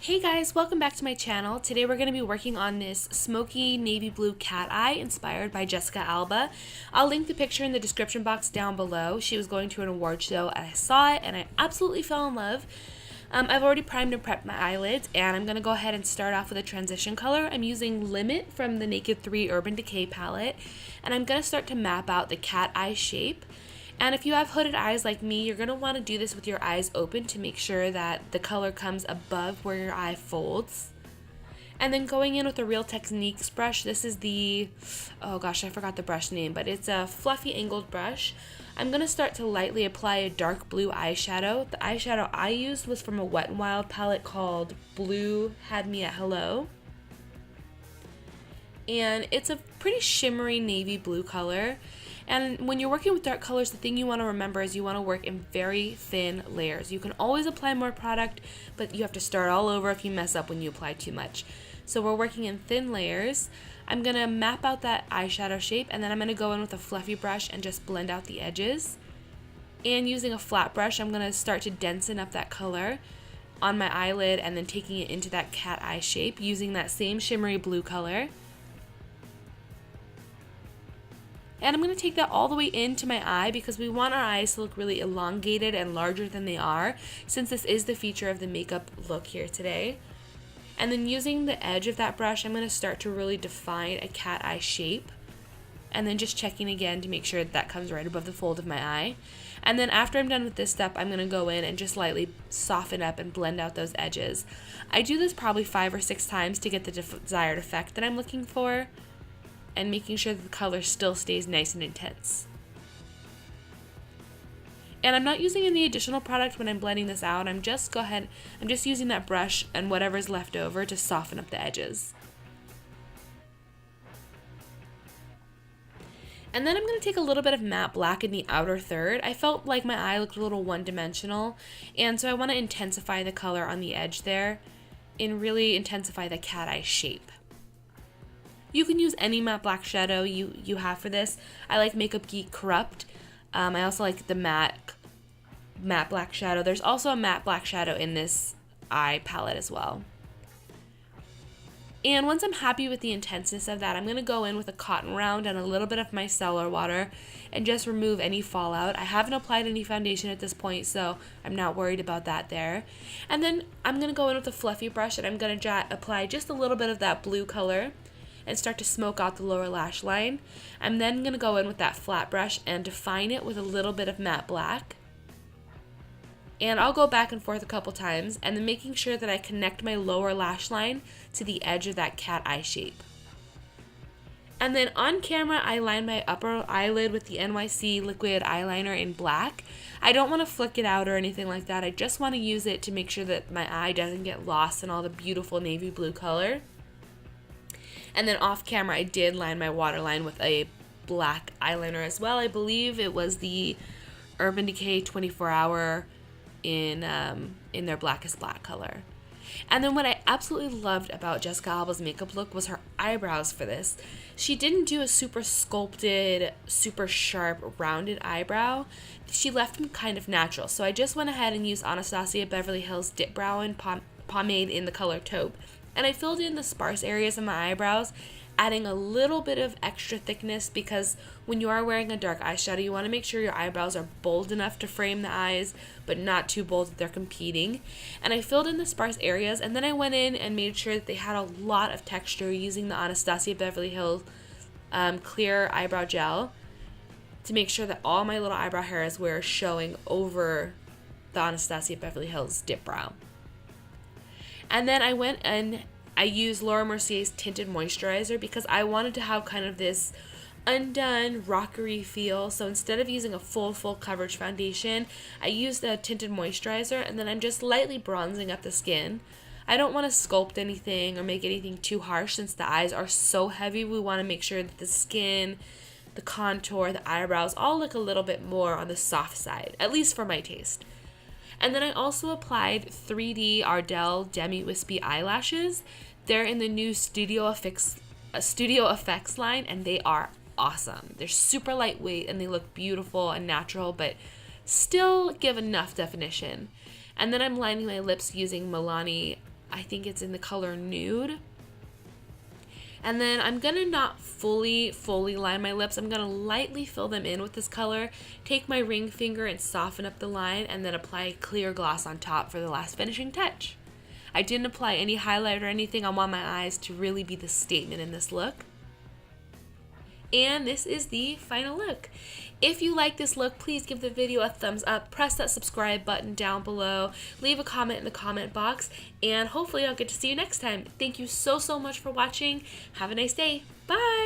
Hey guys, welcome back to my channel. Today we're going to be working on this smoky navy blue cat eye inspired by Jessica Alba. I'll link the picture in the description box down below. She was going to an award show and I saw it and I absolutely fell in love. I've already primed and prepped my eyelids and I'm going to go ahead and start off with a transition color. I'm using Limit from the Naked 3 Urban Decay palette and I'm going to start to map out the cat eye shape. And if you have hooded eyes like me, you're going to want to do this with your eyes open to make sure that the color comes above where your eye folds. And then going in with a Real Techniques brush, this is the, oh gosh, I forgot the brush name, but it's a fluffy angled brush. I'm going to start to lightly apply a dark blue eyeshadow. The eyeshadow I used was from a Wet n Wild palette called Blue Had Me at Hello. And it's a pretty shimmery navy blue color. And when you're working with dark colors, the thing you want to remember is you want to work in very thin layers. You can always apply more product, but you have to start all over if you mess up when you apply too much. So we're working in thin layers. I'm going to map out that eyeshadow shape, and then I'm going to go in with a fluffy brush and just blend out the edges. And using a flat brush, I'm going to start to densen up that color on my eyelid and then taking it into that cat eye shape using that same shimmery blue color. And I'm going to take that all the way into my eye because we want our eyes to look really elongated and larger than they are, since this is the feature of the makeup look here today. And then using the edge of that brush, I'm going to start to really define a cat eye shape. And then just checking again to make sure that comes right above the fold of my eye. And then after I'm done with this step, I'm going to go in and just lightly soften up and blend out those edges. I do this probably 5 or 6 times to get the desired effect that I'm looking for, and making sure that the color still stays nice and intense. And I'm not using any additional product when I'm blending this out. I'm just using that brush and whatever's left over to soften up the edges. And then I'm going to take a little bit of matte black in the outer third. I felt like my eye looked a little one-dimensional, and so I want to intensify the color on the edge there and really intensify the cat eye shape. You can use any matte black shadow you have for this. I like Makeup Geek Corrupt. I also like the matte black shadow. There's also a matte black shadow in this eye palette as well. And once I'm happy with the intenseness of that, I'm going to go in with a cotton round and a little bit of my micellar water and just remove any fallout. I haven't applied any foundation at this point, so I'm not worried about that there. And then I'm going to go in with a fluffy brush and I'm going to apply just a little bit of that blue color and start to smoke out the lower lash line. I'm then going to go in with that flat brush and define it with a little bit of matte black. And I'll go back and forth a couple times and then making sure that I connect my lower lash line to the edge of that cat eye shape. And then on camera, I line my upper eyelid with the NYC liquid eyeliner in black. I don't want to flick it out or anything like that. I just want to use it to make sure that my eye doesn't get lost in all the beautiful navy blue color. And then off camera, I did line my waterline with a black eyeliner as well. I believe it was the Urban Decay 24 Hour in their Blackest Black color. And then what I absolutely loved about Jessica Alba's makeup look was her eyebrows for this. She didn't do a super sculpted, super sharp, rounded eyebrow. She left them kind of natural. So I just went ahead and used Anastasia Beverly Hills Dip Brow and pomade in the color Taupe. And I filled in the sparse areas of my eyebrows, adding a little bit of extra thickness because when you are wearing a dark eyeshadow, you want to make sure your eyebrows are bold enough to frame the eyes, but not too bold that they're competing. And I filled in the sparse areas, and then I went in and made sure that they had a lot of texture using the Anastasia Beverly Hills clear eyebrow gel to make sure that all my little eyebrow hairs were showing over the Anastasia Beverly Hills Dip Brow. And then I went and I used Laura Mercier's Tinted Moisturizer because I wanted to have kind of this undone, rockery feel. So instead of using a full coverage foundation, I used a Tinted Moisturizer and then I'm just lightly bronzing up the skin. I don't want to sculpt anything or make anything too harsh since the eyes are so heavy. We want to make sure that the skin, the contour, the eyebrows all look a little bit more on the soft side, at least for my taste. And then I also applied 3D Ardell Demi Wispy eyelashes. They're in the new Studio Effects line, and they are awesome. They're super lightweight, and they look beautiful and natural, but still give enough definition. And then I'm lining my lips using Milani I think it's in the color Nude. And then I'm gonna not fully line my lips. I'm gonna lightly fill them in with this color, take my ring finger and soften up the line, and then apply clear gloss on top for the last finishing touch. I didn't apply any highlight or anything. I want my eyes to really be the statement in this look. And this is the final look. If you like this look, please give the video a thumbs up, press that subscribe button down below, leave a comment in the comment box, and hopefully I'll get to see you next time. Thank you so much for watching. Have a nice day. Bye!